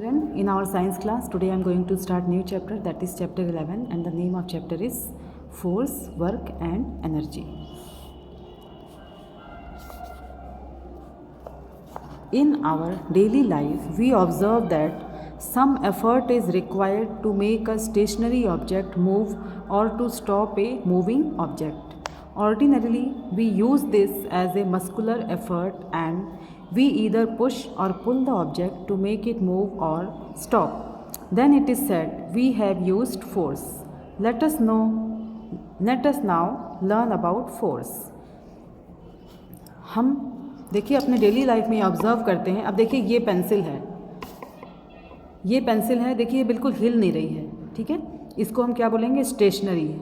Children, in our science class today I am going to start new chapter, that is chapter 11, and the name of chapter is force, work and energy. In our daily life we observe that some effort is required to make a stationary object move or to stop a moving object. Ordinarily we use this as a muscular effort and we either push or pull the object to make it move or stop. Then it is said we have used force. Let us now learn about force. हम देखिए अपने daily life में observe करते हैं. अब देखिए ये pencil है, देखिए ये बिल्कुल हिल नहीं रही है. ठीक है, इसको हम क्या बोलेंगे? स्टेशनरी है.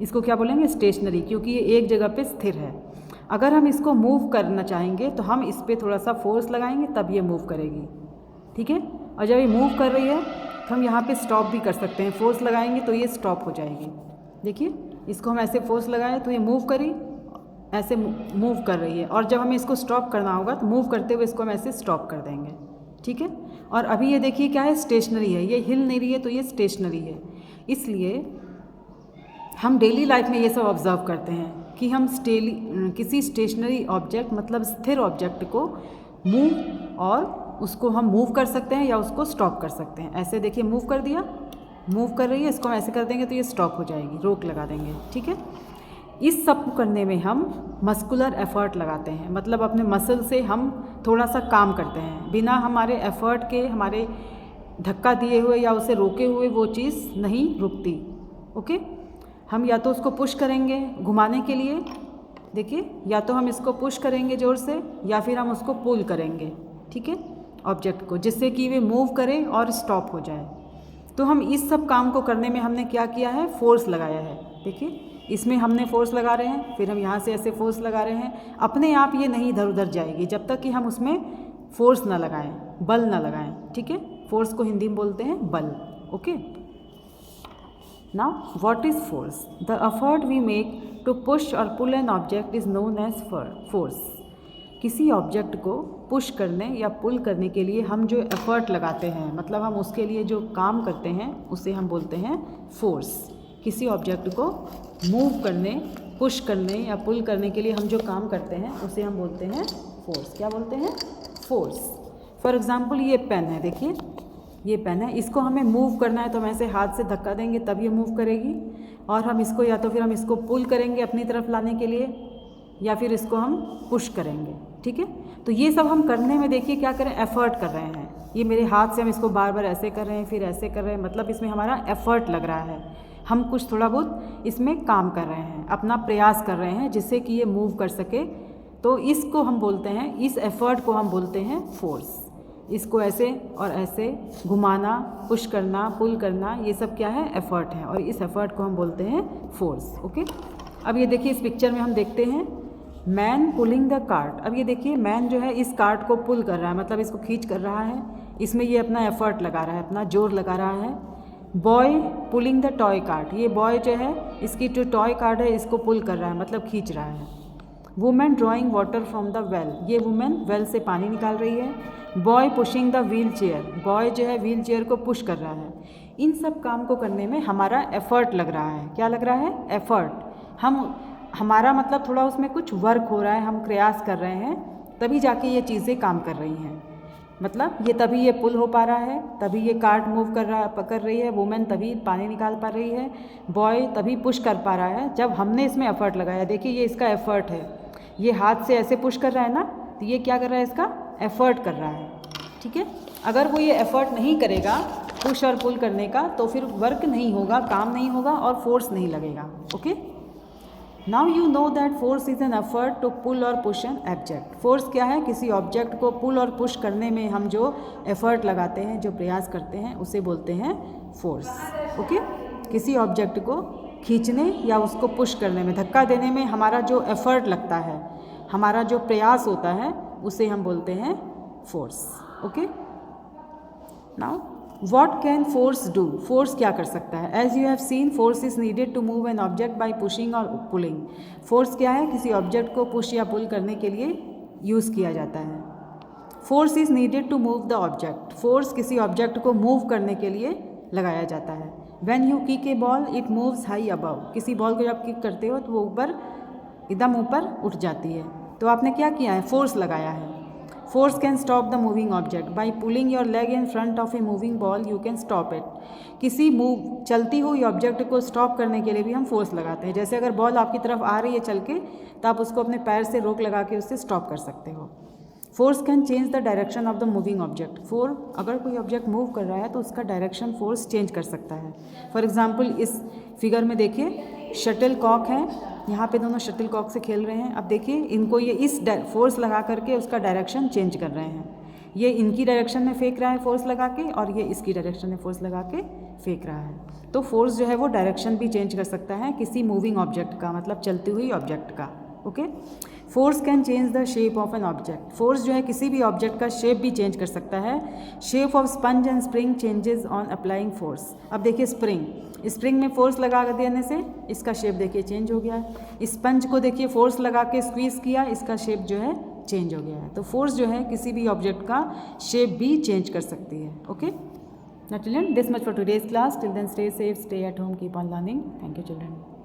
इसको क्या बोलेंगे? स्टेशनरी, क्योंकि ये एक जगह पे स्थिर है. अगर हम इसको मूव करना चाहेंगे तो हम इस पर थोड़ा सा फोर्स लगाएंगे तब ये मूव करेगी. ठीक है, और जब ये मूव कर रही है तो हम यहाँ पे स्टॉप भी कर सकते हैं. फोर्स लगाएंगे तो ये स्टॉप हो जाएगी. देखिए इसको हम ऐसे फोर्स लगाएं तो ये मूव करी, ऐसे मूव कर रही है. और जब हमें इसको स्टॉप करना होगा तो मूव करते हुए इसको हम ऐसे स्टॉप कर देंगे. ठीक है, और अभी ये देखिए क्या है? स्टेशनरी है. ये हिल नहीं रही है तो ये स्टेशनरी है. इसलिए हम डेली लाइफ में ये सब ऑब्जर्व करते हैं कि हम किसी स्टेशनरी ऑब्जेक्ट मतलब स्थिर ऑब्जेक्ट को मूव और उसको हम मूव कर सकते हैं या उसको स्टॉप कर सकते हैं. ऐसे देखिए मूव कर दिया, मूव कर रही है, इसको हम ऐसे कर देंगे तो ये स्टॉप हो जाएगी, रोक लगा देंगे. ठीक है, इस सब को करने में हम मस्कुलर एफर्ट लगाते हैं. मतलब अपने मसल से हम थोड़ा सा काम करते हैं. बिना हमारे एफर्ट के, हमारे धक्का दिए हुए या उसे रोके हुए वो चीज़ नहीं रुकती. ओके, हम या तो उसको पुश करेंगे घुमाने के लिए, देखिए, या तो हम इसको पुश करेंगे ज़ोर से या फिर हम उसको पुल करेंगे. ठीक है, ऑब्जेक्ट को, जिससे कि वे मूव करे और स्टॉप हो जाए. तो हम इस सब काम को करने में हमने क्या किया है? फोर्स लगाया है. देखिए इसमें हमने फोर्स लगा रहे हैं, फिर हम यहाँ से ऐसे फोर्स लगा रहे हैं. अपने आप ये नहीं इधर उधर जाएगी जब तक कि हम उसमें फोर्स ना लगाएं, बल ना लगाएं. ठीक है, फोर्स को हिंदी में बोलते हैं बल. Okay, now what is force? The effort we make to push और pull an object is known as force. किसी ऑब्जेक्ट को पुश करने या पुल करने के लिए हम जो एफर्ट लगाते हैं, मतलब हम उसके लिए जो काम करते हैं, उसे हम बोलते हैं फोर्स. किसी ऑब्जेक्ट को मूव करने, पुश करने या पुल करने के लिए हम जो काम करते हैं उसे हम बोलते हैं फोर्स. क्या बोलते हैं? फोर्स. फॉर एग्जांपल ये पेन है, देखिए ये पेन है, इसको हमें मूव करना है तो हम ऐसे हाथ से धक्का देंगे तब ये मूव करेगी. और हम इसको या तो फिर हम इसको पुल करेंगे अपनी तरफ लाने के लिए या फिर इसको हम पुश करेंगे. ठीक है, तो ये सब हम करने में देखिए क्या करें? एफर्ट कर रहे हैं. ये मेरे हाथ से हम इसको बार बार ऐसे कर रहे हैं, फिर ऐसे कर रहे हैं, मतलब इसमें हमारा एफर्ट लग रहा है. हम कुछ थोड़ा बहुत इसमें काम कर रहे हैं, अपना प्रयास कर रहे हैं जिससे कि ये मूव कर सके. तो इसको हम बोलते हैं, इस एफर्ट को हम बोलते हैं फोर्स. इसको ऐसे और ऐसे घुमाना, पुश करना, पुल करना, ये सब क्या है? एफर्ट है. और इस एफर्ट को हम बोलते हैं फोर्स. ओके, अब ये देखिए इस पिक्चर में हम देखते हैं मैन पुलिंग द कार्ट. अब ये देखिए मैन जो है इस कार्ट को पुल कर रहा है, मतलब इसको खींच कर रहा है. इसमें ये अपना एफर्ट लगा रहा है, अपना जोर लगा रहा है. Boy pulling the toy cart. ये बॉय जो है इसकी जो टॉय कार्ट है इसको पुल कर रहा है, मतलब खींच रहा है. Women drawing water from the well. ये वुमेन वेल से पानी निकाल रही है. Boy pushing the wheel chair. Boy जो है व्हील चेयर को पुश कर रहा है. इन सब काम को करने में हमारा एफर्ट लग रहा है. क्या लग रहा है? एफर्ट. हमारा मतलब थोड़ा उसमें कुछ वर्क हो रहा है, हम प्रयास कर रहे हैं, तभी जाके ये चीज़ें काम कर रही हैं. मतलब ये तभी ये पुल हो पा रहा है, तभी ये कार्ट मूव कर रही है. वुमेन तभी पानी निकाल पा रही है. बॉय तभी पुश कर पा रहा है जब हमने इसमें एफर्ट लगाया. देखिए ये इसका एफर्ट है, ये हाथ से ऐसे पुश कर रहा है ना, तो ये क्या कर रहा है? इसका एफर्ट कर रहा है. ठीक है, अगर वो ये एफर्ट नहीं करेगा पुश और पुल करने का तो फिर वर्क नहीं होगा, काम नहीं होगा और फोर्स नहीं लगेगा. Okay, now you know that force is an effort to pull or push an object. Force क्या है? किसी ऑब्जेक्ट को पुल और पुश करने में हम जो एफर्ट लगाते हैं, जो प्रयास करते हैं, उसे बोलते हैं फोर्स. ओके, किसी ऑब्जेक्ट को खींचने या उसको पुश करने में, धक्का देने में हमारा जो एफर्ट लगता है, हमारा जो प्रयास होता है, उसे हम बोलते हैं force. Okay, now What can force do? Force क्या कर सकता है? As you have seen, force is needed to move an object by pushing or pulling. Force क्या है? किसी ऑब्जेक्ट को पुश या पुल करने के लिए यूज़ किया जाता है. Force is needed to move the object, force किसी ऑब्जेक्ट को मूव करने के लिए लगाया जाता है। When you kick a ball it moves high above, किसी बॉल को जब किक करते हो तो वो ऊपर एकदम ऊपर उठ जाती है। तो आपने क्या किया है, फोर्स लगाया है। Force can stop the moving object by pulling your leg in front of a moving ball you can stop it. किसी चलती हुई ऑब्जेक्ट को स्टॉप करने के लिए भी हम फोर्स लगाते हैं। जैसे अगर बॉल आपकी तरफ आ रही है चल के, तो आप उसको अपने पैर से रोक लगा के उससे स्टॉप कर सकते हो। Force can change the direction of the moving object, अगर कोई ऑब्जेक्ट मूव कर रहा है तो उसका डायरेक्शन फोर्स चेंज कर सकता है। फॉर एग्जाम्पल इस फिगर में देखिए शटल कॉक है, यहाँ पे दोनों शटल कॉक से खेल रहे हैं। अब देखिए इनको ये इस फोर्स लगा करके उसका डायरेक्शन चेंज कर रहे हैं। ये इनकी डायरेक्शन में फेंक रहा है फोर्स लगा के, और ये इसकी डायरेक्शन में फोर्स लगा के फेंक रहा है। तो फोर्स जो है वो डायरेक्शन भी चेंज कर सकता है किसी मूविंग ऑब्जेक्ट का, मतलब चलती हुई ऑब्जेक्ट का। Okay, force can change the shape of an object, force जो है किसी भी ऑब्जेक्ट का शेप भी चेंज कर सकता है। Shape of sponge and spring changes on applying force. अब देखिए स्प्रिंग में फोर्स लगा देने से इसका शेप देखिए चेंज हो गया है। स्पंज को देखिए फोर्स लगा के स्क्वीज़ किया, इसका शेप जो है चेंज हो गया है। तो फोर्स जो है किसी भी ऑब्जेक्ट का शेप भी चेंज कर सकती है। Okay, now children, this much for today's class. Till then, stay safe, stay at home, keep on learning. Thank you children.